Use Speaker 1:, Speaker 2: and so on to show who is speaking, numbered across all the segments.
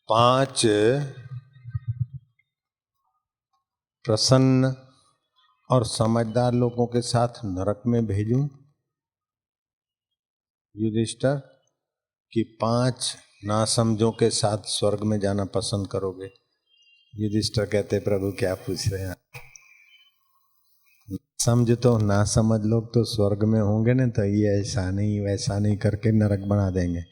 Speaker 1: 5 प्रसन्न और समझदार लोगों के साथ नरक में भेजूं युधिष्ठिर कि 5 नासमझों के साथ स्वर्ग में जाना पसंद करोगे? युधिष्ठिर कहते प्रभु क्या पूछ रहे हैं, समझ तो ना समझ लोग तो स्वर्ग में होंगे ना, तो ये ऐसा नहीं वैसा नहीं करके नरक बना देंगे,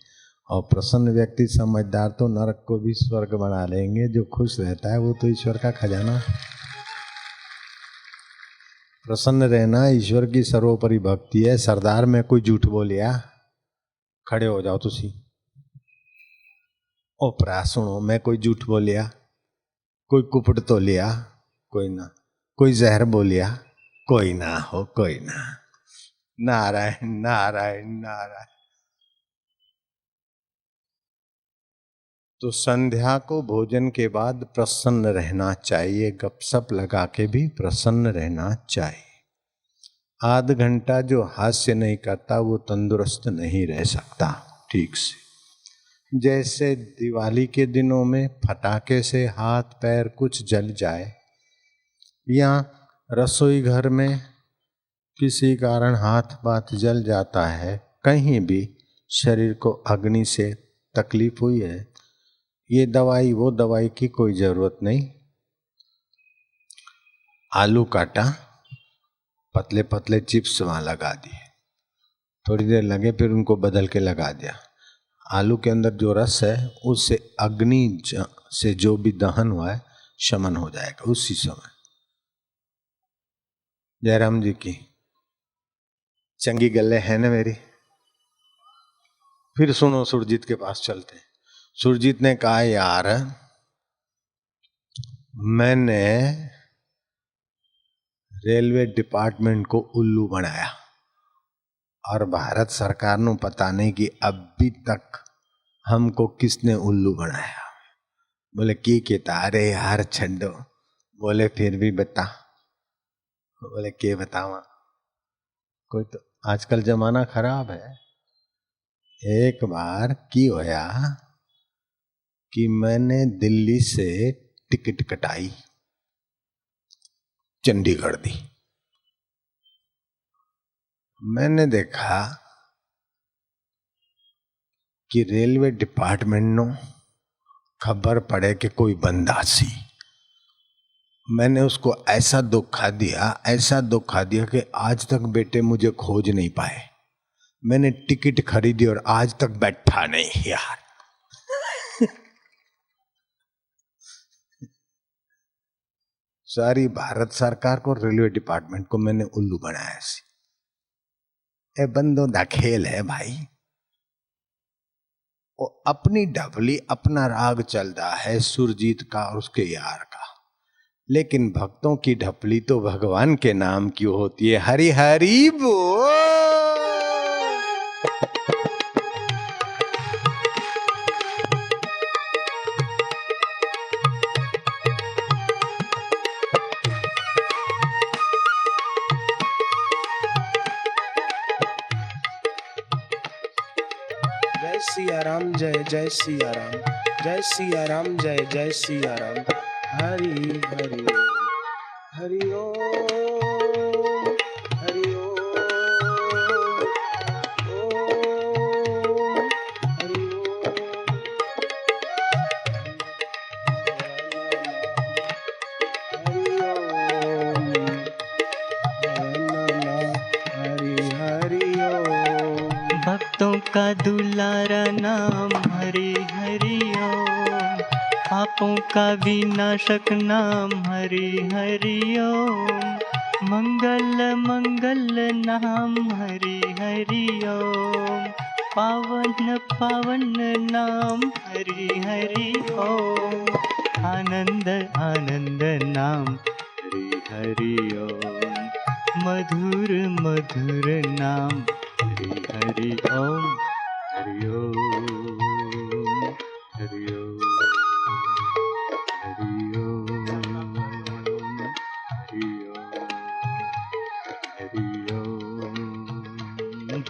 Speaker 1: और प्रसन्न व्यक्ति समझदार तो नरक को भी स्वर्ग बना लेंगे। जो खुश रहता है वो तो ईश्वर का खजाना। प्रसन्न रहना ईश्वर की सर्वोपरि भक्ति है। सरदार में कोई झूठ बोलिया, खड़े हो जाओ तुसी। ओ भरा सुनो, मैं कोई झूठ बोलिया, कोई कुपट तो लिया, कोई ना, कोई जहर बोलिया, कोई ना हो, कोई ना। नारायण नारायण नारायण। तो संध्या को भोजन के बाद प्रसन्न रहना चाहिए, गपशप लगा के भी प्रसन्न रहना चाहिए। आध घंटा जो हास्य नहीं करता वो तंदुरुस्त नहीं रह सकता ठीक से। जैसे दिवाली के दिनों में फटाके से हाथ पैर कुछ जल जाए, या रसोई घर में किसी कारण हाथ पाथ जल जाता है, कहीं भी शरीर को अग्नि से तकलीफ हुई है, ये दवाई वो दवाई की कोई जरूरत नहीं। आलू काटा, पतले पतले चिप्स वहां लगा दिए, थोड़ी देर लगे फिर उनको बदल के लगा दिया। आलू के अंदर जो रस है उससे अग्नि से जो भी दहन हुआ है शमन हो जाएगा उसी समय। जयराम जी की चंगी गल्ले है ना मेरी। फिर सुनो, सुरजीत के पास चलते। सुरजीत ने कहा यार मैंने रेलवे डिपार्टमेंट को उल्लू बनाया और भारत सरकार ਨੂੰ पता नहीं कि अभी तक हमको किसने उल्लू बनाया। बोले की कहता, अरे यार छड्डो। बोले फिर भी बता। बोले के बतावा, कोई तो आजकल जमाना खराब है। एक बार की होया कि मैंने दिल्ली से टिकट कटाई चंडीगढ़ दी। मैंने देखा कि रेलवे डिपार्टमेंट नो खबर पड़े कि कोई बंदा सी, मैंने उसको ऐसा धोखा दिया कि आज तक बेटे मुझे खोज नहीं पाए। मैंने टिकट खरीदी और आज तक बैठा नहीं यार। सारी भारत सरकार को, रेलवे डिपार्टमेंट को मैंने उल्लू बनाया सी। ए बंदों दा खेल है भाई। वो अपनी ढबली अपना राग चलता है सुरजीत का और उसके यार का, लेकिन भक्तों की ढपली तो भगवान के नाम की होती है। हरि हरि बोल।
Speaker 2: जय सिया राम, जय जय सिया राम, जय सिया राम, जय जय सिया राम। हरि हरि हरि ओम, हरि ओम, ओम हरि ओम, हरि हरि ओम।
Speaker 3: भक्तों का दुलारा नाम हरि हरि ओम, पापों का विनाशक नाम हरि हरि ओम, मंगल मंगल नाम हरि हरि ओम, पावन पावन नाम हरि हरि ओम, आनंद आनंद नाम हरि हरि ओम, मधुर मधुर नाम हरि हरि ओम, हरि ओम, हरि ओम, हरि ओम, हरि ओम, हरि ओम,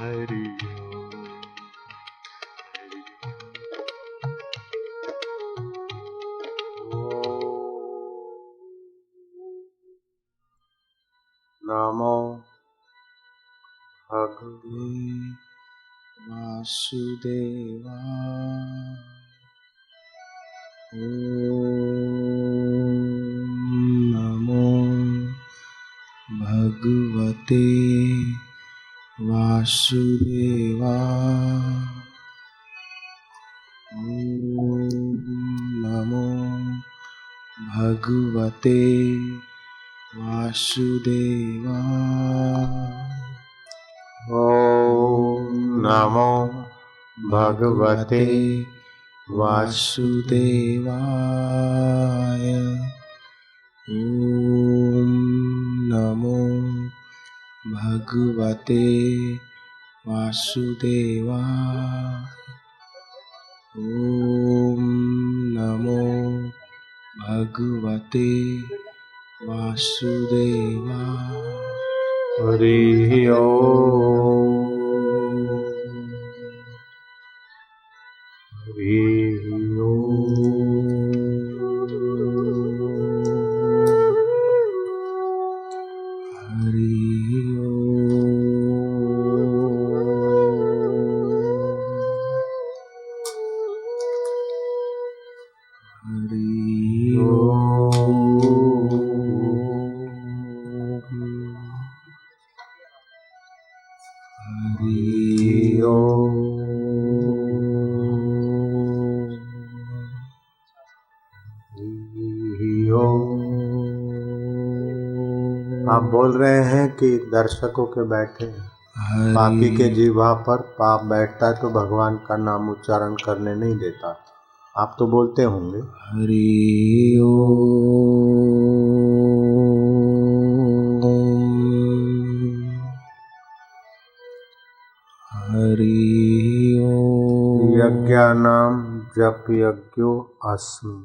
Speaker 3: हरि ओम।
Speaker 2: वासुदेवा नमो भगवते वासुदेवा नमो भगवते वासुदेवा
Speaker 1: ओम नमो भगवते
Speaker 2: वासुदेवाय ओम नमो भगवते वासुदेवाय ओम नमो भगवते वासुदेवाय
Speaker 1: हरि ओम हरि आप बोल रहे हैं कि दर्शकों के बैठे पापी के जीवा पर पाप बैठता है तो भगवान का नाम उच्चारण करने नहीं देता। आप तो बोलते होंगे।
Speaker 2: हरि ओम हरि ओम।
Speaker 1: यज्ञानाम जप यज्ञो अस्मि।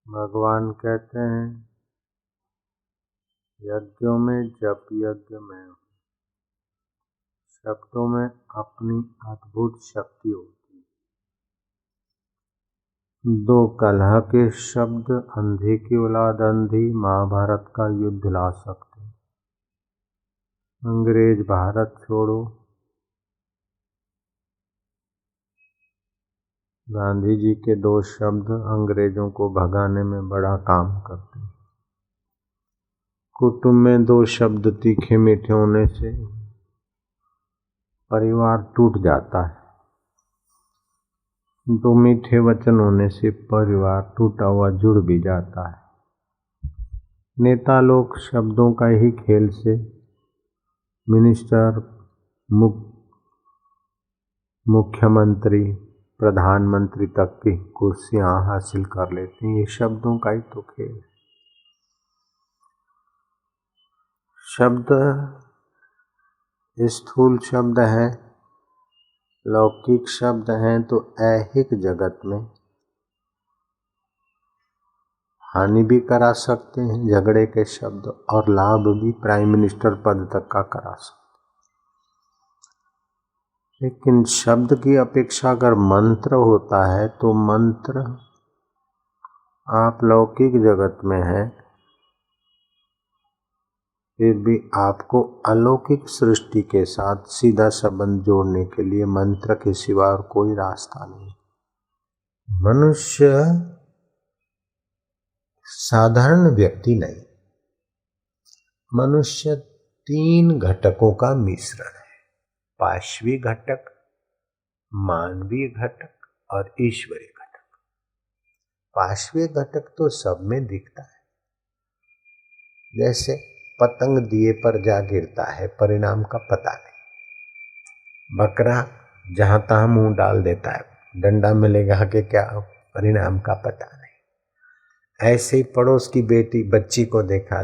Speaker 1: भगवान कहते हैं यज्ञों में जप यज्ञ में हूँ। शब्दों में अपनी अद्भुत शक्ति होती है। दो कलह के शब्द अंधी की औलाद अंधी महाभारत का युद्ध ला सकते। अंग्रेज भारत छोड़ो, गांधी जी के दो शब्द अंग्रेजों को भगाने में बड़ा काम करते हैं। कुटुंब में दो शब्द तीखे मीठे होने से परिवार टूट जाता है। दो मीठे वचन होने से परिवार टूटा हुआ जुड़ भी जाता है। नेता लोग शब्दों का ही खेल से मिनिस्टर, मुख्यमंत्री, प्रधानमंत्री तक की कुर्सियां हासिल कर लेते हैं। ये शब्दों का ही तो खेल है। शब्द स्थूल शब्द हैं, लौकिक शब्द हैं तो ऐहिक जगत में हानि भी करा सकते हैं झगड़े के शब्द, और लाभ भी प्राइम मिनिस्टर पद तक का करा सकते। लेकिन शब्द की अपेक्षा अगर मंत्र होता है तो मंत्र आप लौकिक जगत में है, फिर भी आपको अलौकिक सृष्टि के साथ सीधा संबंध जोड़ने के लिए मंत्र के सिवा और कोई रास्ता नहीं। मनुष्य साधारण व्यक्ति नहीं, मनुष्य तीन घटकों का मिश्रण है। पाशवी घटक, मानवीय घटक और ईश्वरीय घटक। पाशवी घटक तो सब में दिखता है, जैसे पतंग दिए पर जा गिरता है, परिणाम का पता नहीं। बकरा जहां तहां मुंह डाल देता है, डंडा मिलेगा कि क्या, परिणाम का पता नहीं। ऐसे ही पड़ोस की बेटी बच्ची को देखा,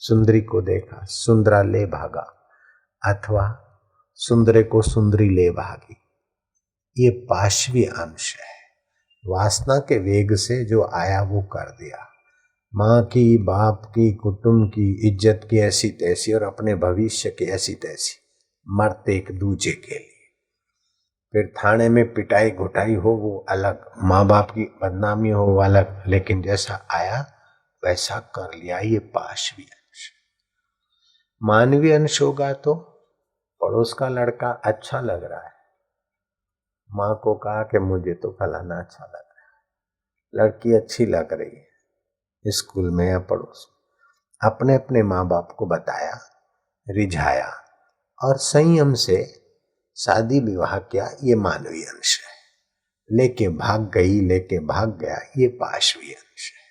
Speaker 1: सुंदरी को देखा, सुंदरा ले भागा, अथवा सुंदरे को सुंदरी ले भागी। ये पाशवी अंश है। वासना के वेग से जो आया वो कर दिया। माँ की, बाप की, कुटुंब की इज्जत की ऐसी तैसी और अपने भविष्य की ऐसी तैसी, मरते एक दूजे के लिए। फिर थाने में पिटाई घुटाई हो वो अलग, माँ बाप की बदनामी हो वो अलग, लेकिन जैसा आया वैसा कर लिया। ये पाशवी अंश। मानवीय अंश होगा तो पड़ोस का लड़का अच्छा लग रहा है, माँ को कहा कि मुझे तो फलाना अच्छा लग रहा है, लड़की अच्छी लग रही है स्कूल में या पड़ोस में, अपने अपने माँ बाप को बताया, रिझाया और संयम से शादी विवाह किया। ये मानवीय अंश है। लेके भाग गई, लेके भाग गया, ये पाशवीय अंश है।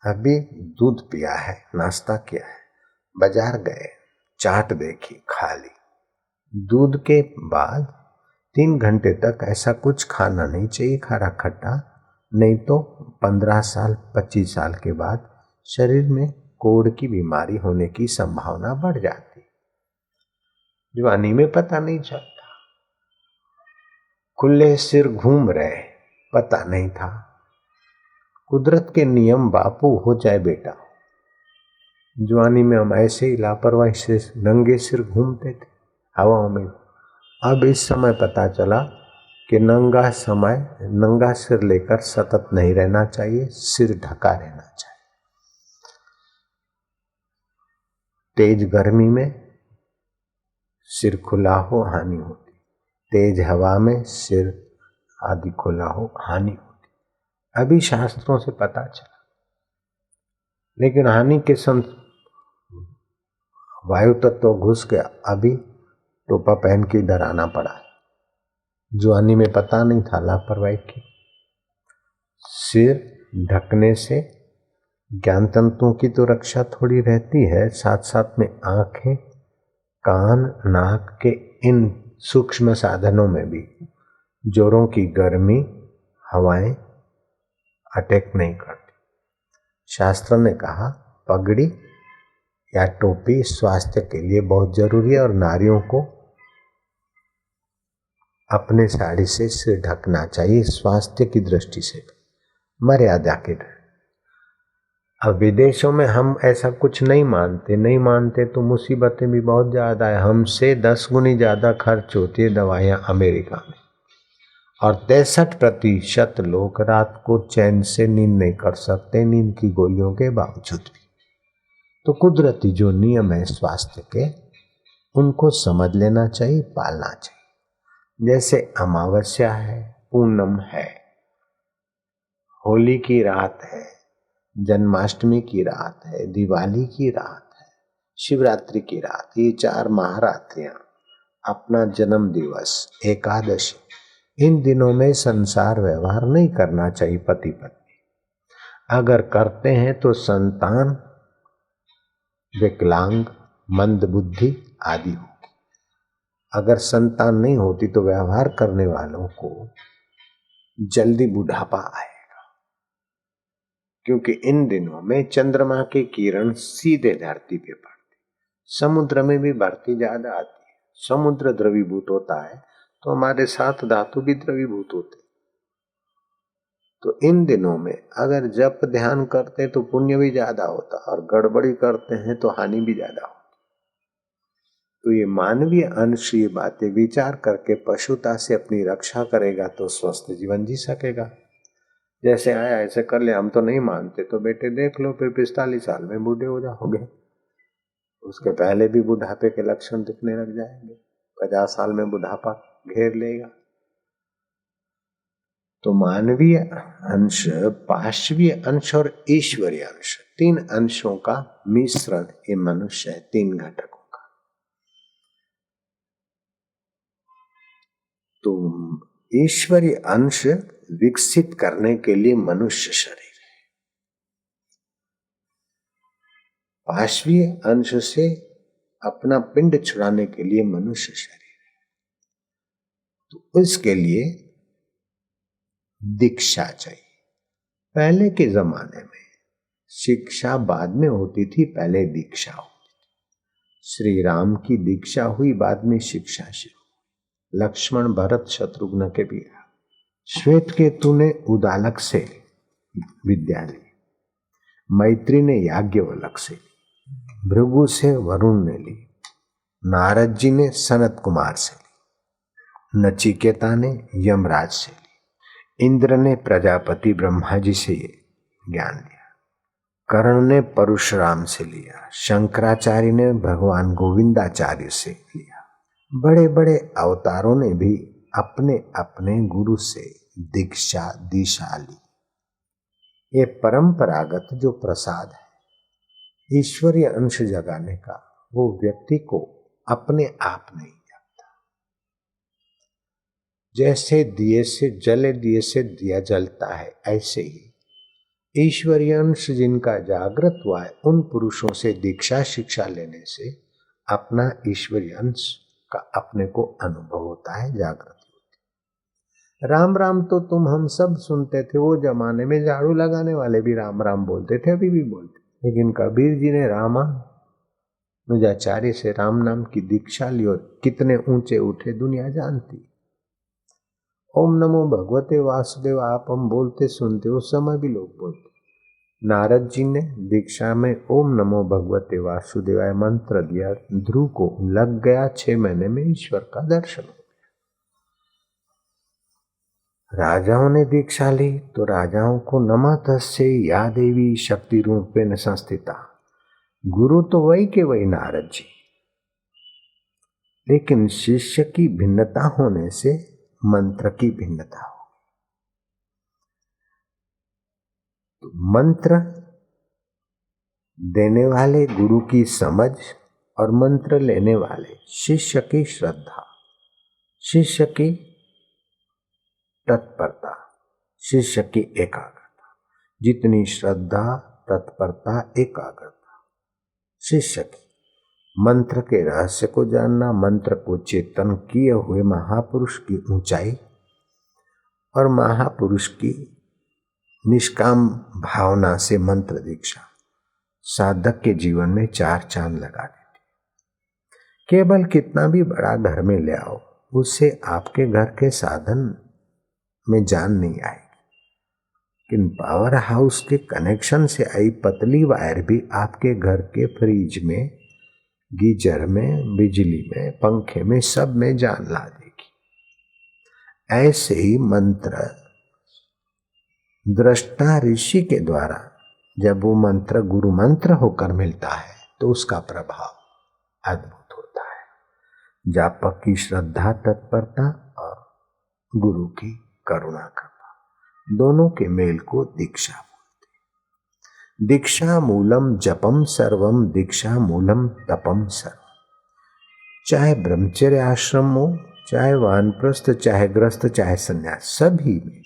Speaker 1: अभी दूध पिया है, नाश्ता किया है, बाजार गए, चाट देखी, खा ली। दूध के बाद 3 घंटे तक ऐसा कुछ खाना नहीं चाहिए खारा खट्टा, नहीं तो 15 साल 25 साल के बाद शरीर में कोढ़ की बीमारी होने की संभावना बढ़ जाती। जवानी में पता नहीं चलता, खुले सिर घूम रहे, पता नहीं था। कुदरत के नियम बापू हो चाहे बेटा, जवानी में हम ऐसे ही लापरवाही से नंगे सिर घूमते थे हवाओं में। अब इस समय पता चला कि नंगा सिर लेकर सतत नहीं रहना चाहिए, सिर ढका रहना चाहिए। तेज गर्मी में सिर खुला हो हानि होती, तेज हवा में सिर आदि खुला हो हानि होती। अभी शास्त्रों से पता चला, लेकिन हानि के संग वायु तत्व घुस गया। अभी टोपा पहन के इधर आना पड़ा। जवानी में पता नहीं था, लापरवाही की। सिर ढकने से ज्ञान तंतुओं की तो रक्षा थोड़ी रहती है, साथ साथ में आंखें, कान, नाक के इन सूक्ष्म साधनों में भी जोरों की गर्मी, हवाएं अटैक नहीं करती। शास्त्र ने कहा पगड़ी या टोपी स्वास्थ्य के लिए बहुत जरूरी है और नारियों को अपने साड़ी से सिर ढकना चाहिए, स्वास्थ्य की दृष्टि से मर्यादा के। अब विदेशों में हम ऐसा कुछ नहीं मानते तो मुसीबतें भी बहुत ज्यादा है। हमसे 10 गुनी ज्यादा खर्च होती है दवाइयां अमेरिका में, और 63% लोग रात को चैन से नींद नहीं कर सकते, नींद की गोलियों के बावजूद भी। तो कुदरती जो नियम है स्वास्थ्य के, उनको समझ लेना चाहिए, पालना चाहिए। जैसे अमावस्या है, पूनम है, होली की रात है, जन्माष्टमी की रात है, दिवाली की रात है, शिवरात्रि की रात, ये 4 महारात्रियां, अपना जन्म दिवस, एकादशी, इन दिनों में संसार व्यवहार नहीं करना चाहिए पति पत्नी। अगर करते हैं तो संतान विकलांग, मंदबुद्धि आदि होगी। अगर संतान नहीं होती तो व्यवहार करने वालों को जल्दी बुढ़ापा आएगा, क्योंकि इन दिनों में चंद्रमा की किरण सीधे धरती पे पड़ती, समुद्र में भी भरती ज्यादा आती है। समुद्र द्रवीभूत होता है तो हमारे साथ धातु भी द्रवीभूत होते। तो इन दिनों में अगर जप ध्यान करते तो पुण्य भी ज्यादा होता, और गड़बड़ी करते हैं तो हानि भी ज्यादा होती। तो ये मानवीय अंश, ये बातें विचार करके पशुता से अपनी रक्षा करेगा तो स्वस्थ जीवन जी सकेगा। जैसे आया ऐसे कर ले, हम तो नहीं मानते, तो बेटे देख लो, फिर 45 साल में बूढ़े हो जाओगे, उसके पहले भी बुढ़ापे के लक्षण दिखने लग जाएंगे, 50 साल में बुढ़ापा घेर लेगा। तो मानवीय अंश, पाशवीय अंश और ईश्वरीय अंश, 3 अंशों का मिश्रण ये मनुष्य है, 3 घटकों का। तो ईश्वरीय अंश विकसित करने के लिए मनुष्य शरीर है, पाशवीय अंश से अपना पिंड छुड़ाने के लिए मनुष्य शरीर है। तो इसके लिए दीक्षा चाहिए। पहले के जमाने में शिक्षा बाद में होती थी, पहले दीक्षा होती थी। श्री राम की दीक्षा हुई, बाद में शिक्षा शुरू। लक्ष्मण, भरत, शत्रुघ्न के भी। श्वेत केतु ने उदालक से विद्या ली, मैत्री ने याज्ञवल्क्य से ली, भृगु से वरुण ने ली, नारद जी ने सनत कुमार से ली, नचिकेता ने यमराज से ली, इंद्र ने प्रजापति ब्रह्मा जी से ज्ञान लिया, कर्ण ने परशुराम से लिया, शंकराचार्य ने भगवान गोविंदाचार्य से लिया। बड़े बड़े अवतारों ने भी अपने अपने गुरु से दीक्षा दिशा ली। ये परंपरागत जो प्रसाद है ईश्वरीय अंश जगाने का, वो व्यक्ति को अपने आप नहीं जगता। जैसे दिए से जले दिए से दिया जलता है, ऐसे ही ईश्वरीय अंश जिनका जागृत हुआ है उन पुरुषों से दीक्षा शिक्षा लेने से अपना ईश्वरीय अंश का अपने को अनुभव होता है, जागृत होती। राम राम तो तुम हम सब सुनते थे, वो जमाने में झाड़ू लगाने वाले भी राम राम बोलते थे, अभी भी बोलते। लेकिन कबीर जी ने रामानुजाचार्य से राम नाम की दीक्षा ली और कितने ऊंचे उठे दुनिया जानती। ओम नमो भगवते वासुदेव आप हम बोलते सुनते, उस समय भी लोग बोलते। नारद जी ने दीक्षा में ओम नमो भगवते वासुदेवाय मंत्र दिया, ध्रुव को लग गया, 6 महीने में ईश्वर का दर्शन हो गया। राजाओं ने दीक्षा ली तो राजाओं को नमः तस्यै या देवी शक्ति रूपेण संस्थिता, गुरु तो वही के वही नारद जी, लेकिन शिष्य की भिन्नता होने से मंत्र की भिन्नता हो। तो मंत्र देने वाले गुरु की समझ और मंत्र लेने वाले शिष्य की श्रद्धा, शिष्य की तत्परता, शिष्य की एकाग्रता। जितनी श्रद्धा, तत्परता, एकाग्रता शिष्य की, मंत्र के रहस्य को जानना, मंत्र को चेतन किए हुए महापुरुष की ऊंचाई और महापुरुष की निष्काम भावना से मंत्र दीक्षा साधक के जीवन में 4 चांद लगा देती। केवल कितना भी बड़ा घर में ले आओ, उससे आपके घर के साधन में जान नहीं आएगी। लेकिन पावर हाउस के कनेक्शन से आई पतली वायर भी आपके घर के फ्रिज में, गीजर में, बिजली में, पंखे में, सब में जान ला देगी। ऐसे ही मंत्र दृष्टा ऋषि के द्वारा जब वो मंत्र गुरु मंत्र होकर मिलता है तो उसका प्रभाव अद्भुत होता है। जापक की श्रद्धा, तत्परता और गुरु की करुणा कृपा, दोनों के मेल को दीक्षा बोलते। दीक्षा मूलम जपम सर्वम, दीक्षा मूलम तपम सर्वम। चाहे ब्रह्मचर्य आश्रम हो, चाहे वानप्रस्थ, चाहे ग्रस्त, चाहे संन्यास, सभी में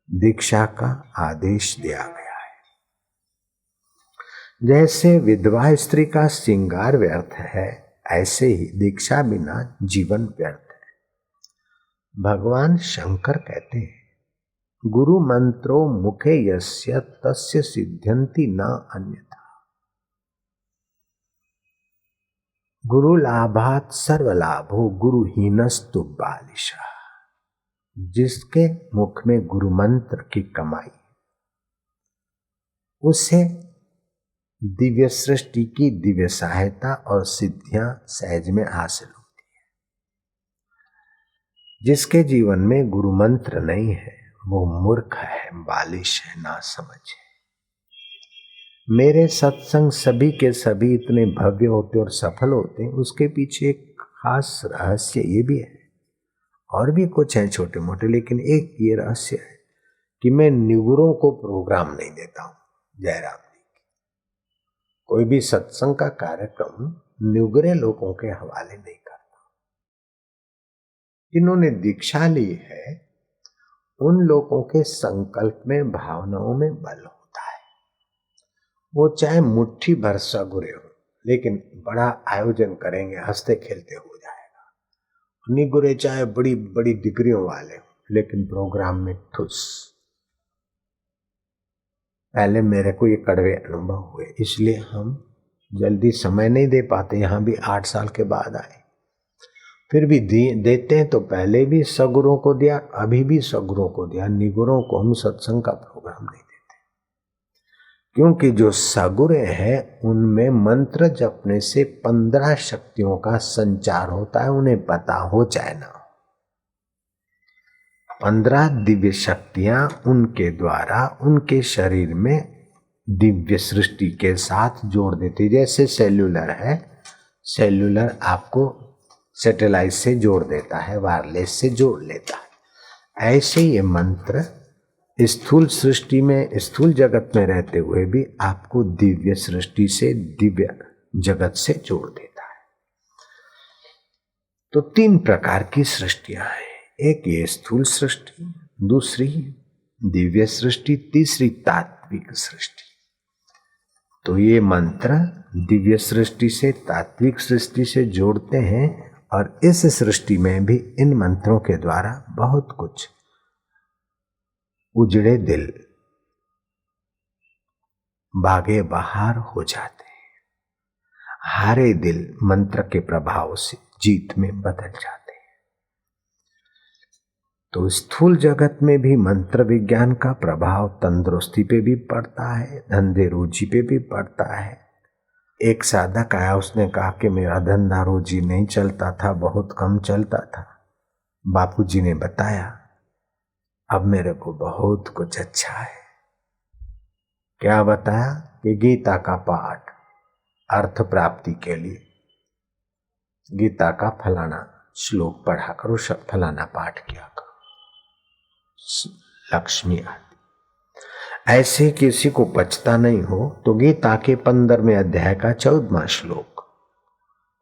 Speaker 1: दीक्षा का आदेश दिया गया है। जैसे विधवा स्त्री का श्रृंगार व्यर्थ है, ऐसे ही दीक्षा बिना जीवन व्यर्थ है। भगवान शंकर कहते हैं, गुरु मंत्रो मुखे यस्य तस्य सिद्ध्यन्ति न अन्यथा। गुरु लाभात सर्वलाभो गुरुहीनस्तु बालिशः। जिसके मुख में गुरु मंत्र की कमाई, उसे दिव्य सृष्टि की दिव्य सहायता और सिद्धियां सहज में हासिल होती है। जिसके जीवन में गुरु मंत्र नहीं है वो मूर्ख है, बालिश है, नासमझ है। मेरे सत्संग सभी के सभी इतने भव्य होते और सफल होते हैं, उसके पीछे एक खास रहस्य ये भी है, और भी कुछ है छोटे मोटे, लेकिन एक ये रहस्य है कि मैं निगुरों को प्रोग्राम नहीं देता हूं। जयराम जी, कोई भी सत्संग का कार्यक्रम निगुरे लोगों के हवाले नहीं करता। जिन्होंने दीक्षा ली है उन लोगों के संकल्प में, भावनाओं में बल होता है। वो चाहे मुट्ठी भर सगुरे हो, लेकिन बड़ा आयोजन करेंगे, हंसते खेलते हो जाएगा। निगुरे चाहे बड़ी बड़ी डिग्रियों वाले हो, लेकिन प्रोग्राम में ठुस। पहले मेरे को ये कड़वे अनुभव हुए, इसलिए हम जल्दी समय नहीं दे पाते। यहाँ भी 8 साल के बाद आए, फिर भी देते हैं तो पहले भी सगुरों को दिया, अभी भी सगुरों को दिया। निगुरों को हम सत्संग का प्रोग्राम नहीं देते, क्योंकि जो सगुरे हैं उनमें मंत्र जपने से 15 शक्तियों का संचार होता है, उन्हें पता हो चाहे ना हो। 15 दिव्य शक्तियां उनके द्वारा उनके शरीर में दिव्य सृष्टि के साथ जोड़ देती। जैसे सेल्यूलर है, सेल्यूलर आपको सैटेलाइट से जोड़ देता है, वायरलेस से जोड़ लेता है। ऐसे ये मंत्र स्थूल सृष्टि में, स्थूल जगत में रहते हुए भी आपको दिव्य सृष्टि से, दिव्य जगत से जोड़ देता है। तो 3 प्रकार की सृष्टियां हैं। एक ये स्थूल सृष्टि, दूसरी दिव्य सृष्टि, तीसरी तात्विक सृष्टि। तो ये मंत्र दिव्य सृष्टि से, तात्विक सृष्टि से जोड़ते हैं और इस सृष्टि में भी इन मंत्रों के द्वारा बहुत कुछ उजड़े दिल बागे बहार हो जाते हैं, हारे दिल मंत्र के प्रभाव से जीत में बदल जाते हैं। तो स्थूल जगत में भी मंत्र विज्ञान का प्रभाव तंदुरुस्ती पे भी पड़ता है, धंधे रोजी पे भी पड़ता है। एक साधक आया, उसने कहा कि मेरा धंधा रोजी नहीं चलता था, बहुत कम चलता था। बापूजी ने बताया अब मेरे को बहुत कुछ अच्छा है। क्या बताया? कि गीता का पाठ अर्थ प्राप्ति के लिए गीता का फलाना श्लोक पढ़ा करो, फलाना पाठ किया करो, लक्ष्मी आती। ऐसे किसी को पचता नहीं हो तो गीता के 15वें अध्याय का 14वां श्लोक,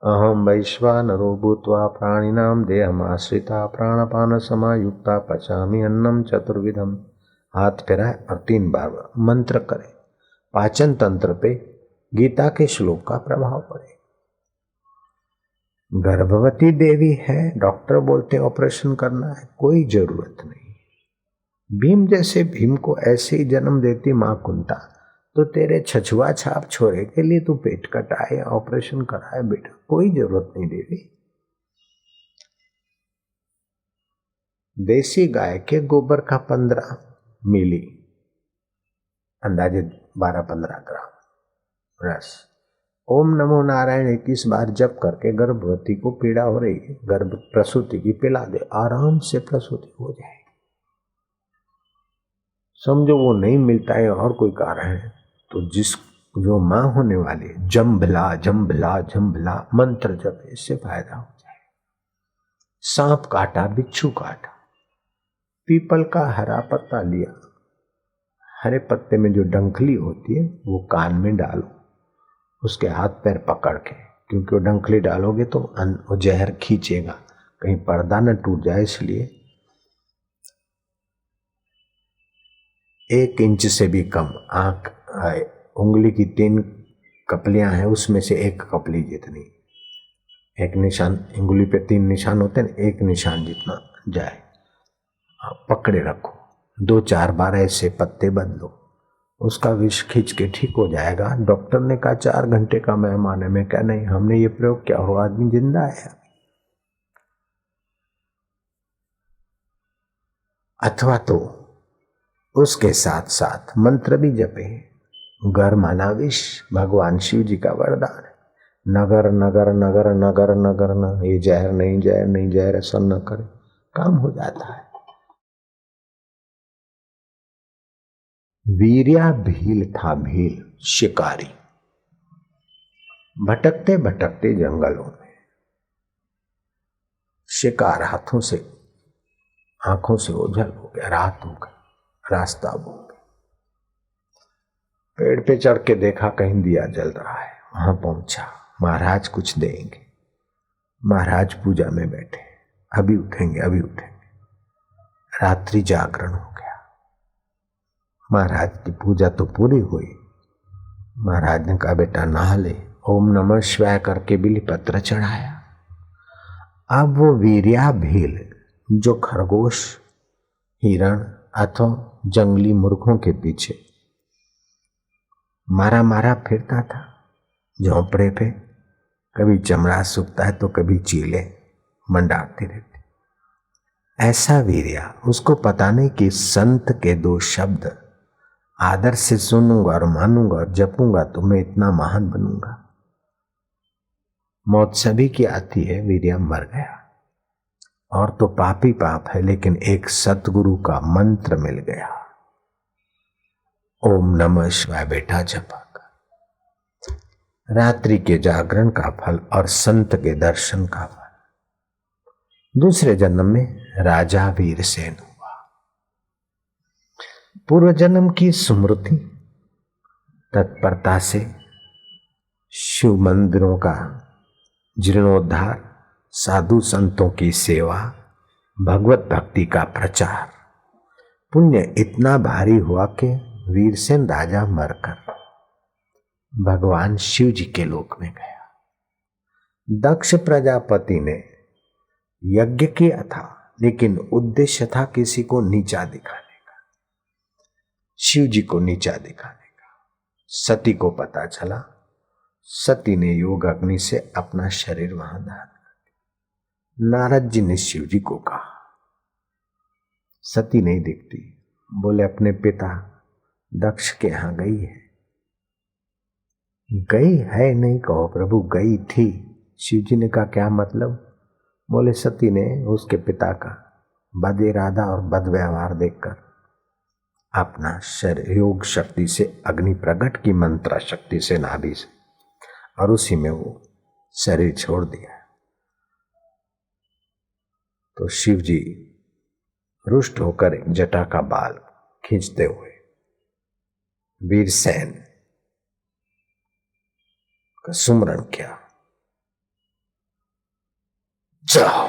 Speaker 1: अहम वैश्वानरो भूत्वा प्राणिनां देहमाश्रिता प्राणपान समायुक्ता पचामि अन्नम चतुर्विधम, हाथ फेराए और 3 बार मंत्र करे। पाचन तंत्र पे गीता के श्लोक का प्रभाव पड़े। गर्भवती देवी है, डॉक्टर बोलते ऑपरेशन करना है, कोई जरूरत नहीं। भीम जैसे भीम को ऐसे ही जन्म देती मां कुंता, तो तेरे छछुआ छाप छोरे के लिए तू पेट कटाए, ऑपरेशन कराए बेटा, कोई जरूरत नहीं देवी। देसी गाय के गोबर का 15 मिली, अंदाजे 12-15 ग्राम रस, ओम नमो नारायण 21 बार जप करके गर्भवती को पीड़ा हो रही है, गर्भ प्रसूति की पिला दे, आराम से प्रसूति हो जाएगी। समझो वो नहीं मिलता है और कोई कारण है, तो जो मां होने वाली जम्भला जम्भला जम्भला मंत्र जप, इससे फायदा हो जाए। सांप काटा, बिच्छू काटा, पीपल का हरा पत्ता लिया, हरे पत्ते में जो डंखली होती है वो कान में डालो, उसके हाथ पैर पकड़ के, क्योंकि वो डंखली डालोगे तो वो जहर खींचेगा, कहीं पर्दा न टूट जाए, इसलिए 1 इंच से भी कम आंख, उंगली की 3 कपलियां हैं, उसमें से 1 कपली जितनी, एक निशान, उंगली पे 3 निशान होते हैं, 1 निशान जितना जाए पकड़े रखो, 2-4 बार ऐसे पत्ते बदलो, उसका विष खींच के ठीक हो जाएगा। डॉक्टर ने कहा 4 घंटे का मेहमान है, मैं क्या नहीं, हमने ये प्रयोग किया, हो आदमी जिंदा है। अथवा तो उसके साथ साथ मंत्र भी जपे। घर माना विष भगवान शिव जी का वरदान है, नगर नगर नगर नगर नगर न, ये जहर नहीं, जहर नहीं, जहर ऐसा न करे, काम हो जाता है। वीर्या भील था भील शिकारी, भटकते भटकते जंगलों में शिकार हाथों से, आंखों से ओझल हो गया, रात हो गई, रास्ता भूल गया। पेड़ पे चढ़ के देखा कहीं दिया जल रहा है, वहां पहुंचा, महाराज कुछ देंगे। महाराज पूजा में बैठे, अभी उठेंगे अभी उठेंगे। रात्रि जागरण हो गया, महाराज की पूजा तो पूरी हुई। महाराज ने कहा बेटा नहा ले, ओम नमः शिवाय करके बिलीपत्र चढ़ाया। अब वो वीर्या भील जो खरगोश, हिरण अथवा जंगली मुर्गों के पीछे मारा मारा फिरता था झोंपड़े पे, कभी चमड़ा सूखता है तो कभी चीले मंडाती रहती, ऐसा वीर्या। उसको पता नहीं कि संत के 2 शब्द आदर से सुनूंगा और मानूंगा और जपूंगा तो मैं इतना महान बनूंगा। मौत सभी की आती है, वीर्या मर गया। और तो पाप ही पाप है, लेकिन एक सतगुरु का मंत्र मिल गया, ओम नमः शिवाय बेटा जपा कर। रात्रि के जागरण का फल और संत के दर्शन का फल। दूसरे जन्म में राजा वीरसेन हुआ। पूर्व जन्म की स्मृति तत्परता से शिव मंदिरों का जीर्णोद्धार, साधु संतों की सेवा, भगवत भक्ति का प्रचार। पुण्य इतना भारी हुआ कि वीरसेन राजा मरकर भगवान शिव जी के लोक में गया। दक्ष प्रजापति ने यज्ञ किया था, लेकिन उद्देश्य था किसी को नीचा दिखाने का, शिव जी को नीचा दिखाने का। सती को पता चला। सती ने योग अग्नि से अपना शरीर वहां धारण कर। नारद जी ने शिव जी को कहा, सती नहीं दिखती। बोले अपने पिता दक्ष के यहां गई है। गई है नहीं कहो प्रभु, गई थी। शिव जी ने कहा क्या मतलब? बोले सती ने उसके पिता का बद इरादा और बद व्यवहार देखकर अपना शरीर योग शक्ति से अग्नि प्रकट की, मंत्र शक्ति से नाभि से, और उसी में वो शरीर छोड़ दिया। तो शिव जी रुष्ट होकर एक जटा का बाल खींचते हुए वीरसेन का सुमरण किया। जाओ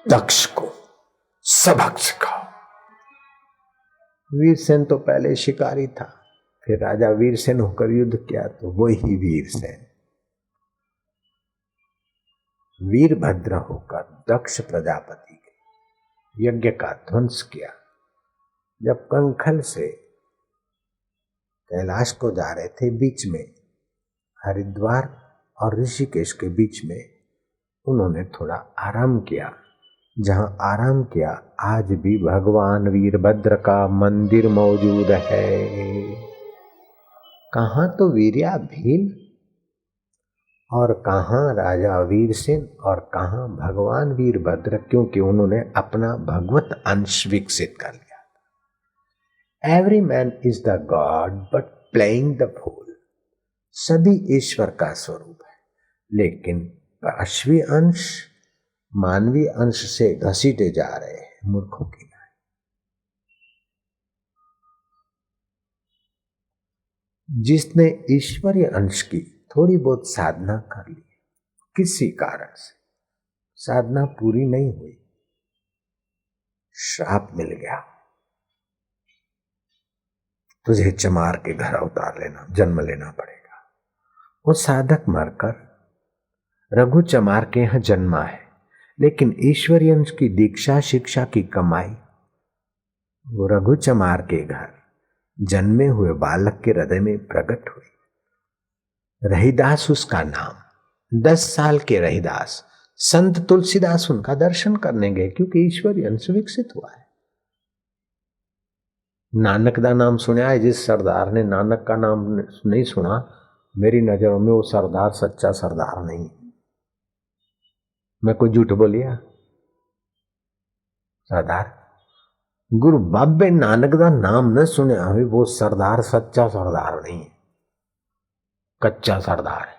Speaker 1: दक्ष को सबक सिखाओ। वीरसेन तो पहले शिकारी था, फिर राजा वीरसेन होकर युद्ध किया तो वही वीरसेन वीरभद्र होकर दक्ष प्रजापति के यज्ञ का ध्वंस किया। जब कंखल से कैलाश को जा रहे थे, बीच में हरिद्वार और ऋषिकेश के बीच में उन्होंने थोड़ा आराम किया। जहां आराम किया आज भी भगवान वीरभद्र का मंदिर मौजूद है। कहां तो वीर्या भील और कहां राजा वीरसेन और कहां भगवान वीरभद्र, क्योंकि उन्होंने अपना भगवत अंश विकसित कर लिया। Every man is the god but playing the fool. सभी ईश्वर का स्वरूप है, लेकिन अश्वी अंश मानवीय अंश से घसीटे जा रहे हैं मूर्खों की। जिसने ईश्वरीय अंश की थोड़ी बहुत साधना कर ली, किसी कारण से साधना पूरी नहीं हुई, श्राप मिल गया, तुझे चमार के घर अवतार लेना, जन्म लेना पड़ेगा। वो साधक मरकर रघु चमार के यहां जन्मा है, लेकिन ईश्वरीय अंश की दीक्षा शिक्षा की कमाई वो रघु चमार के घर जन्मे हुए बालक के हृदय में प्रकट हुई। रहीदास उसका नाम। 10 साल के रहीदास संत तुलसीदास उनका दर्शन करने गए, क्योंकि ईश्वरीय अंश विकसित हुआ है। नानक का नाम सुना है? जिस सरदार ने नानक का नाम नहीं सुना, मेरी नजरों में वो सरदार सच्चा सरदार नहीं। मैं कोई झूठ बोलिया? सरदार गुरु बाबे नानक का नाम न सुने हमें, वो सरदार सच्चा सरदार नहीं है, कच्चा सरदार है।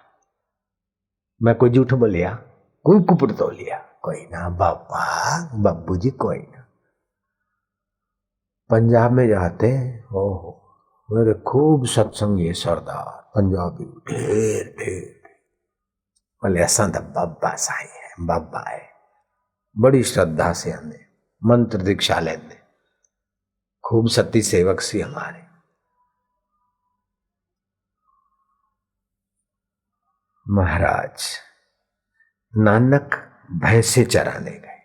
Speaker 1: मैं कोई झूठ बोलिया? कोई कुपड़ तो लिया? कोई ना बाबा, बब्बू जी कोई ना। पंजाब में जाते, ओहो मेरे खूब सत्संग ये सरदार पंजाबी ढेर ढेर। बोले ऐसा तो बाबा साई है, बाबा है, बड़ी श्रद्धा से हमें मंत्र दीक्षा लेते, खूब सती सेवक सी हमारे। महाराज नानक भैंसे चराने गए,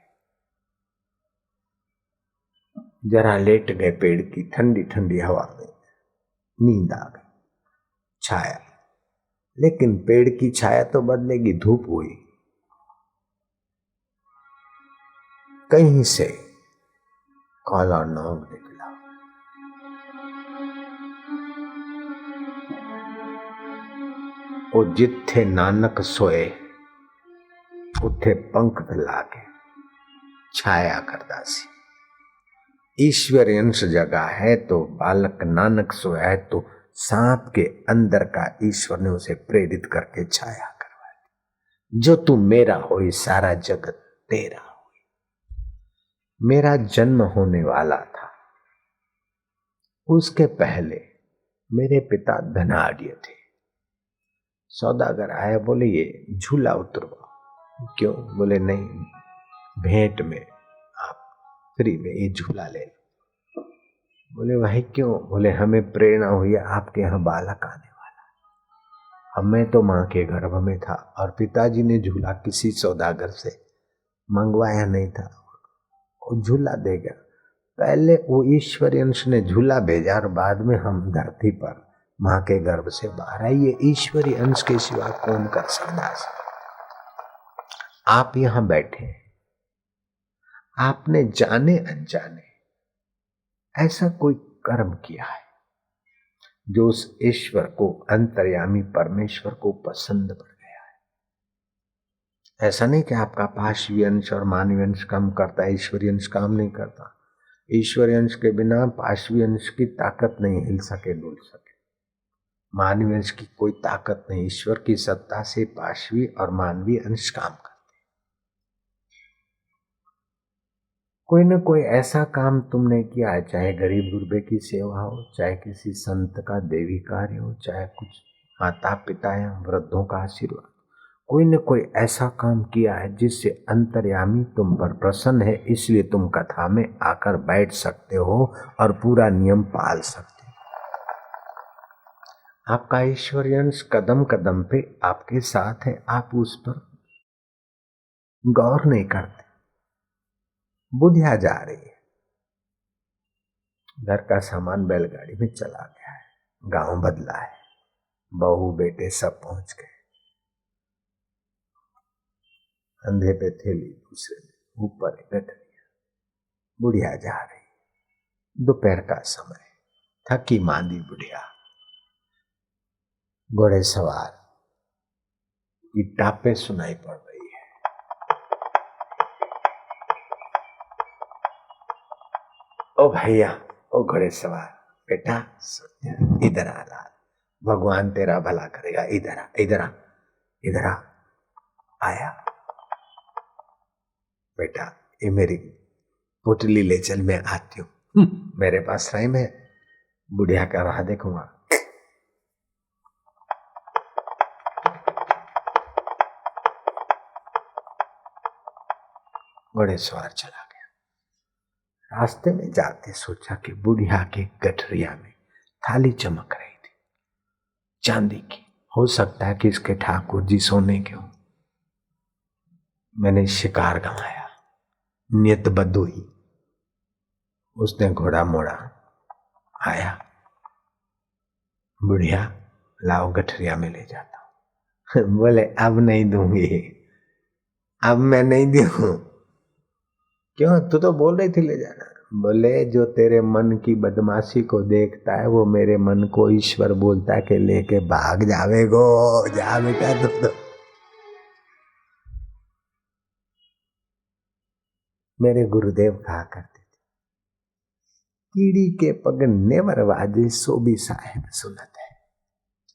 Speaker 1: जरा लेट गए पेड़ की ठंडी ठंडी हवा में, नींद आ गई, छाया। लेकिन पेड़ की छाया तो बदलेगी, धूप हुई। कहीं से काला नाग निकला। वो जिथे नानक सोए उथे पंख फैला के छाया करता सी। ईश्वर अंश जगा है तो बालक नानक सोया है, तो सांप के अंदर का ईश्वर ने उसे प्रेरित करके छाया करवा दी। जो तू मेरा होई सारा जगत तेरा होई। मेरा जन्म होने वाला था, उसके पहले मेरे पिता धनाढ्य थे। सौदागर आया, बोले ये झूला उतरवाओ। क्यों? बोले नहीं, भेंट में आप फ्री में ये झूला ले लो। बोले भाई क्यों? बोले हमें प्रेरणा हुई आपके यहाँ बालक आने वाला। अब मैं तो माँ के गर्भ में था और पिताजी ने झूला किसी सौदागर से मंगवाया नहीं था, वो झूला दे गया। पहले वो ईश्वरी अंश ने झूला भेजा और बाद में हम धरती पर माँ के गर्भ से बाहर आए। ये ईश्वरी अंश के सिवा कौन कर सकता है? आप यहां बैठे, आपने जाने अनजाने ऐसा कोई कर्म किया है जो उस ईश्वर को, अंतर्यामी परमेश्वर को पसंद पड़ गया है। ऐसा नहीं कि आपका पाशवी अंश और मानवीय अंश काम करता है, ईश्वरी अंश काम नहीं करता। ईश्वरी अंश के बिना पाशवी अंश की ताकत नहीं हिल सके, डुल सके। मानवीय अंश की कोई ताकत नहीं। ईश्वर की सत्ता से पाशवी और मानवीय अंश काम करते। कोई न कोई ऐसा काम तुमने किया है, चाहे गरीब गुरबे की सेवा हो, चाहे किसी संत का देवी कार्य हो, चाहे कुछ माता पिता या वृद्धों का आशीर्वाद, कोई न कोई ऐसा काम किया है जिससे अंतर्यामी तुम पर प्रसन्न है, इसलिए तुम कथा में आकर बैठ सकते हो और पूरा नियम पाल सकते हो। आपका ईश्वरीय अंश कदम कदम पे आपके साथ है, आप उस पर गौर नहीं करते। बुधिया जा रही है, घर का सामान बैलगाड़ी में चला गया है, गांव बदला है, बहू बेटे सब पहुंच गए, अंधे पे थैली, दूसरे में ऊपर गठरिया। बुढ़िया जा रही, दोपहर का समय, थकी मांदी बुढ़िया घोड़े सवार की टापे सुनाई पड़ रही है। ओ भैया, ओ घोड़े सवार, बेटा इधर आ लाल, भगवान तेरा भला करेगा, इधर आ, इधर आ, इधर आ। आया, बेटा ये मेरी पोटली ले चल, मैं आती हूं, मेरे पास टाइम है, बुढ़िया का राह देखूंगा। घोड़े सवार चला गया। रास्ते में जाते सोचा कि बुढ़िया के गठरिया में थाली चमक रही थी, चांदी की। हो सकता है कि इसके ठाकुर जी सोने के हो। मैंने शिकार गंवाया, नियत बद्ध हुई। उसने घोड़ा मोड़ा, आया, बुढ़िया लाओ गठरिया में ले जाता हूं। बोले अब नहीं दूंगी, अब मैं नहीं दूं। क्यों? तू तो बोल रही थी ले जाना। बोले जो तेरे मन की बदमाशी को देखता है वो मेरे मन को ईश्वर बोलता है कि लेके भाग जावेगो, जा बेटा तू तो। मेरे गुरुदेव कहा करते थे, कीड़ी के पग नेवर वाजे सो भी साहेब सुनत है।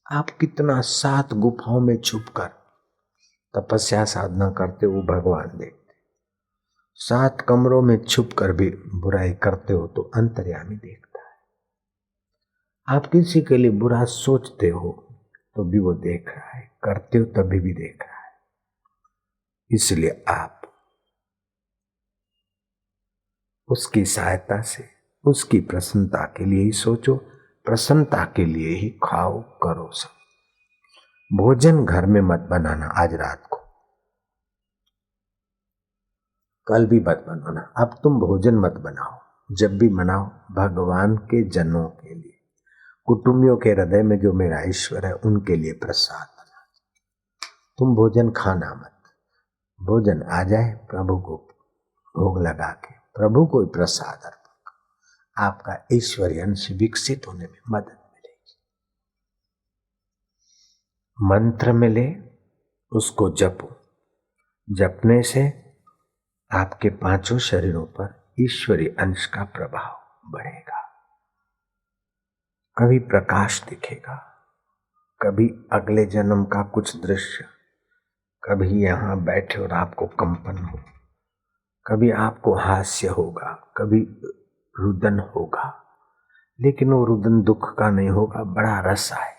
Speaker 1: आप कितना 7 गुफाओं में छुपकर तपस्या साधना करते हो, भगवान देखते। 7 कमरों में छुप कर भी बुराई करते हो तो अंतर्यामी देखता है। आप किसी के लिए बुरा सोचते हो तो भी वो देख रहा है, करते हो तभी भी देख रहा है। इसलिए आप उसकी सहायता से, उसकी प्रसन्नता के लिए ही सोचो, प्रसन्नता के लिए ही खाओ, करो सब। भोजन घर में मत बनाना आज रात को, कल भी मत बनाना। अब तुम भोजन मत बनाओ, जब भी बनाओ भगवान के जनों के लिए, कुटुंबियों के हृदय में जो मेरा ईश्वर है उनके लिए प्रसाद बना। तुम भोजन खाना मत, भोजन आ जाए प्रभु को भोग लगा के प्रभु को प्रसाद अर्पण, आपका ईश्वरीय अंश विकसित होने में मदद मिलेगी। मंत्र मिले उसको जपो, जपने से आपके 5 शरीरों पर ईश्वरी अंश का प्रभाव बढ़ेगा। कभी प्रकाश दिखेगा, कभी अगले जन्म का कुछ दृश्य, कभी यहाँ बैठे और आपको कंपन हो, कभी आपको हास्य होगा, कभी रुदन होगा, लेकिन वो रुदन दुख का नहीं होगा, बड़ा रस आएगा।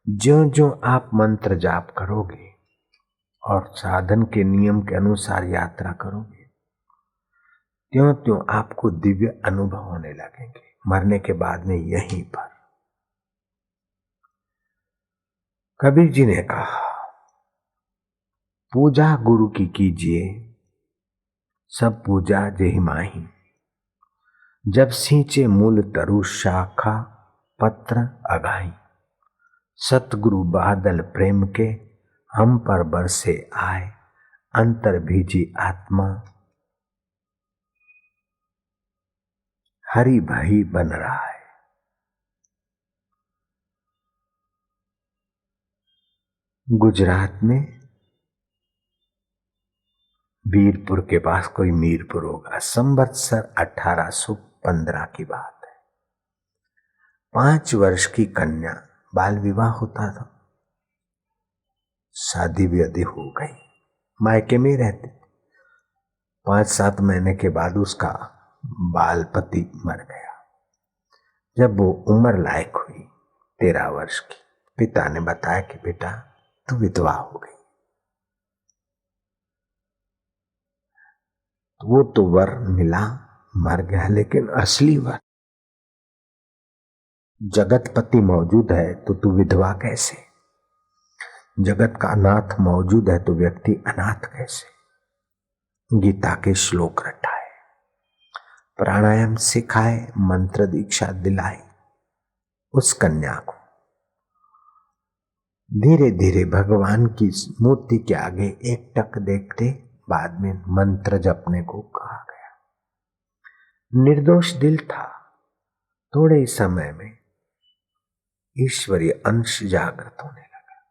Speaker 1: ज्यों ज्यों आप मंत्र जाप करोगे और साधन के नियम के अनुसार यात्रा करोगे, त्यों त्यों आपको दिव्य अनुभव होने लगेंगे। मरने के बाद में यहीं पर कबीर जी ने कहा, पूजा गुरु की कीजिए, सब पूजा जेहि माही। जब सींचे मूल तरु शाखा, पत्र अघाई। सतगुरु बादल प्रेम के, हम पर बरसे आए। अंतर भीजी आत्मा, हरि भई बन रहा है। गुजरात में वीरपुर के पास कोई मीरपुर होगा, संवत्सर 1815 की बात है। 5 वर्ष की कन्या, बाल विवाह होता था, शादी भी हो गई, मायके में रहती। 5-7 महीने के बाद उसका बाल पति मर गया। जब वो उम्र लायक हुई 13 वर्ष की, पिता ने बताया कि बेटा तू विधवा हो गई। वो तो वर मिला, मर गया, लेकिन असली वर जगतपति मौजूद है तो तू विधवा कैसे? जगत का नाथ मौजूद है तो व्यक्ति अनाथ कैसे? गीता के श्लोक रटाए, प्राणायाम सिखाए, मंत्र दीक्षा दिलाई उस कन्या को। धीरे धीरे भगवान की मूर्ति के आगे एकटक देखते, बाद में मंत्र जपने को कहा गया। निर्दोष दिल था, थोड़े ही समय में ईश्वरीय अंश जागृत होने लगा।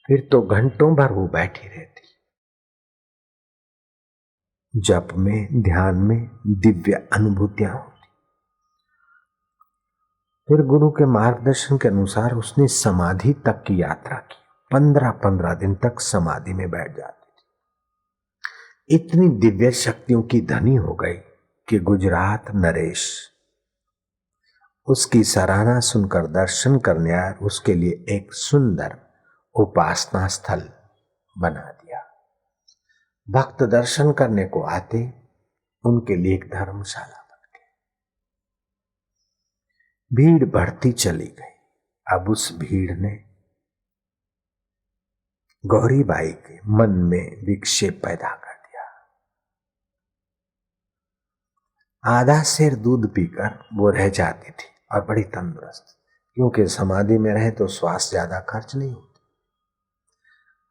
Speaker 1: फिर तो घंटों भर वो बैठी रहती, जप में, ध्यान में दिव्य अनुभूतियां होती। फिर गुरु के मार्गदर्शन के अनुसार उसने समाधि तक की यात्रा की। 15-15 दिन तक समाधि में बैठ जाती थी। इतनी दिव्य शक्तियों की धनी हो गई कि गुजरात नरेश उसकी सराहना सुनकर दर्शन करने आए, उसके लिए एक सुंदर उपासना स्थल बना दिया। भक्त दर्शन करने को आते, उनके लिए एक धर्मशाला बन गई। भीड़ बढ़ती चली गई। अब उस भीड़ ने गौरीबाई के मन में विक्षेप पैदा कर दिया। आधा सेर दूध पीकर वो रह जाती थी और बड़ी तंदुरुस्त, क्योंकि समाधि में रहे तो श्वास ज्यादा खर्च नहीं होती।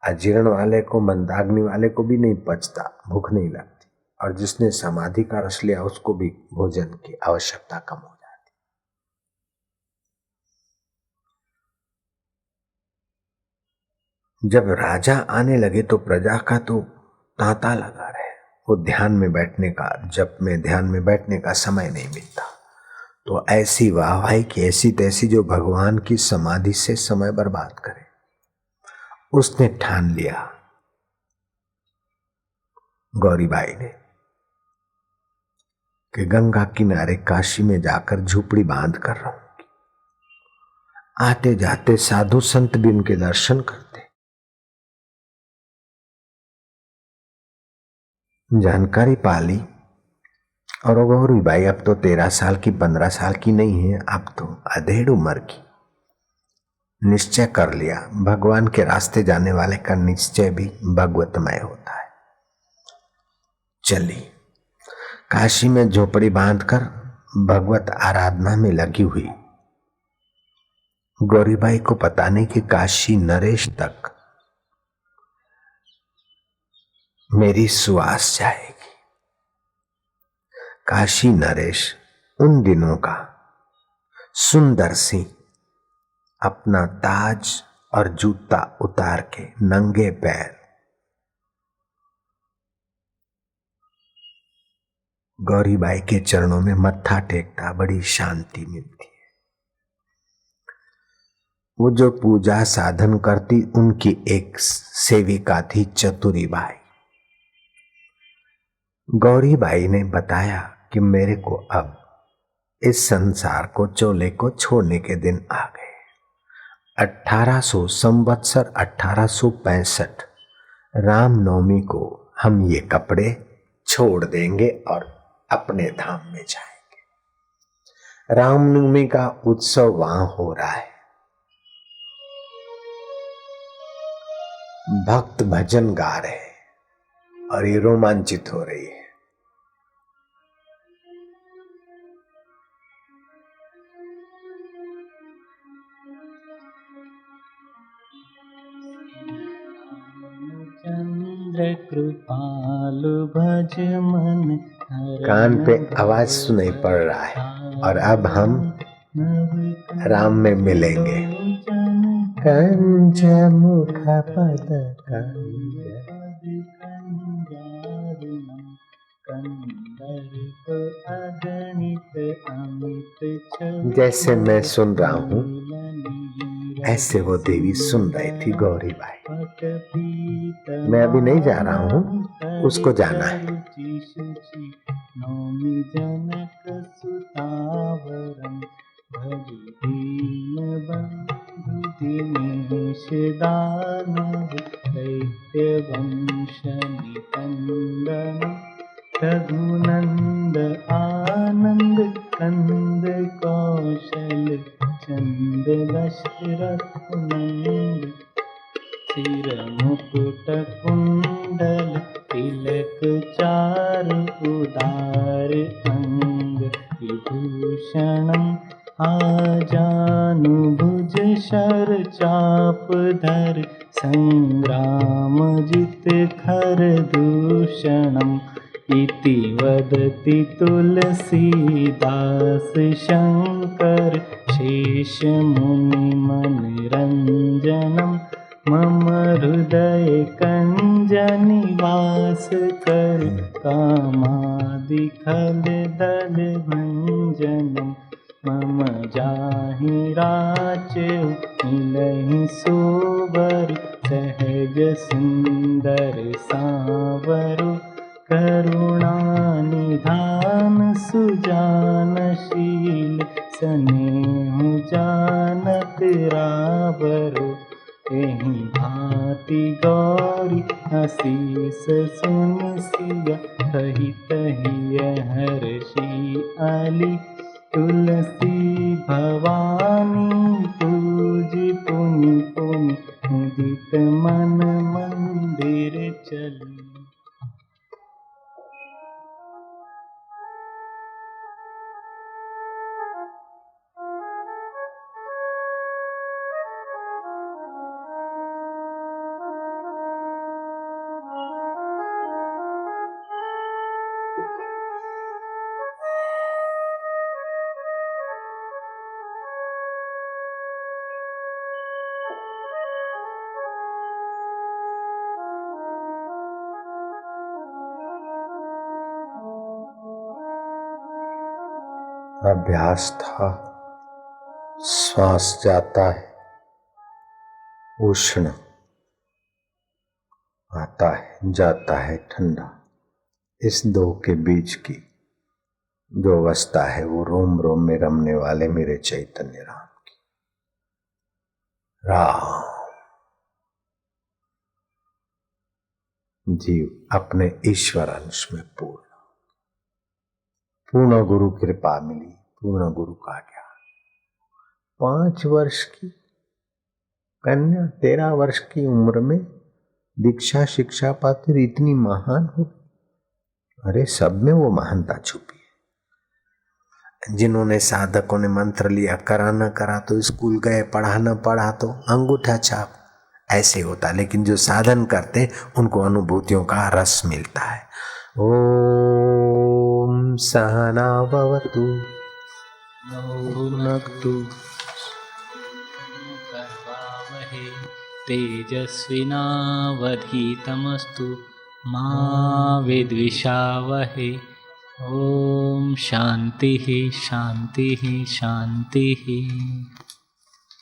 Speaker 1: अजीर्ण वाले को, मंदाग्नि वाले को भी नहीं पचता, भूख नहीं लगती, और जिसने समाधि का रस लिया उसको भी भोजन की आवश्यकता कम हो जाती। जब राजा आने लगे तो प्रजा का तो तांता लगा रहे। वो ध्यान में बैठने का, जप में ध्यान में बैठने का समय नहीं मिलता, तो ऐसी वाहवाही की, ऐसी तैसी जो भगवान की समाधि से समय बर्बाद करे। उसने ठान लिया, गौरीबाई ने, कि गंगा किनारे काशी में जाकर झोपड़ी बांध कर रहूंगी। आते जाते साधु संत भी उनके दर्शन करते। जानकारी पाली और गौरीबाई अब तो 13 साल की, 15 साल की नहीं है, अब तो अधेड़ उम्र की। निश्चय कर लिया, भगवान के रास्ते जाने वाले का निश्चय भी भगवतमय होता है। चली काशी में झोपड़ी बांधकर भगवत आराधना में लगी हुई। गौरीबाई को पता नहीं कि काशी नरेश तक मेरी सुवास जाएगी। काशी नरेश उन दिनों का सुंदर सिंह अपना ताज और जूता उतार के नंगे पैर गौरीबाई के चरणों में मत्था टेकता, बड़ी शांति मिलती है। वो जो पूजा साधन करती, उनकी एक सेविका थी चतुरीबाई। गौरीबाई ने बताया कि मेरे को अब इस संसार को, चोले को छोड़ने के दिन आ गए। 1800 संवत्सर 1865 रामनवमी को हम ये कपड़े छोड़ देंगे और अपने धाम में जाएंगे। रामनवमी का उत्सव वहां हो रहा है। भक्त भजन गा रहे हैं और ये रोमांचित हो रही है।
Speaker 3: चंद्र कृपालु भज मन,
Speaker 1: कान पे आवाज सुनाई पड़ रहा है और अब हम राम में मिलेंगे। कंज मुख पद जैसे मैं सुन रहा हूँ, ऐसे वो देवी सुन रही थी गौरीबाई। मैं अभी नहीं जा रहा हूँ, उसको जाना है।
Speaker 3: नौमी जनक सुतावरम भज दीन बंधु दिनेश दानव दैत्य वंश निकंदन रघुनंद आनंद कंद कौशल चंद दशरथ नंद सिर मुकुट कुंडल तिलक चारु उदार अंग विभूषणं आजानुभुज शर चाप धर संग्राम जित खर दूषणम् इति वदति तुलसीदास शंकर शेष मुनि मनरंजनम् मम हृदय कंज निवास कर कामादि खल दल भंजनम् मम जाहि राच्य मिलहि सोबर सहज सुंदर सावरु करुणा निधान सुजानशील स्नेहु जानत रावरु एहि भांति गौरी आशीष सुनि सिया सहित हिय हर्षि अली तुलसी भवानी पूजी पुनि पुनि मुदित मन मंदिर चली।
Speaker 1: अभ्यास था, श्वास जाता है, उष्ण आता है, जाता है ठंडा। इस दो के बीच की जो अवस्था है वो रोम रोम में रमने वाले मेरे चैतन्य राम की। राम जीव अपने ईश्वर अंश में पूर्ण गुरु कृपा मिली, पूर्ण गुरु का ज्ञान। 5 वर्ष की कन्या 13 वर्ष की उम्र में दीक्षा शिक्षा पाती, इतनी महान हो। अरे सब में वो महानता छुपी है। जिन्होंने साधकों ने मंत्र लिया, करा न करा तो स्कूल गए, पढ़ा न पढ़ा तो अंगूठा छाप, ऐसे होता। लेकिन जो साधन करते उनको अनुभूतियों का रस मिलता है। ओम सहना भवतु भुनक्तु
Speaker 3: कर्वावहे तेजस्विनावधीतमस्तु मा विद्विषावहे ॐ शान्तिः शान्तिः शान्तिः।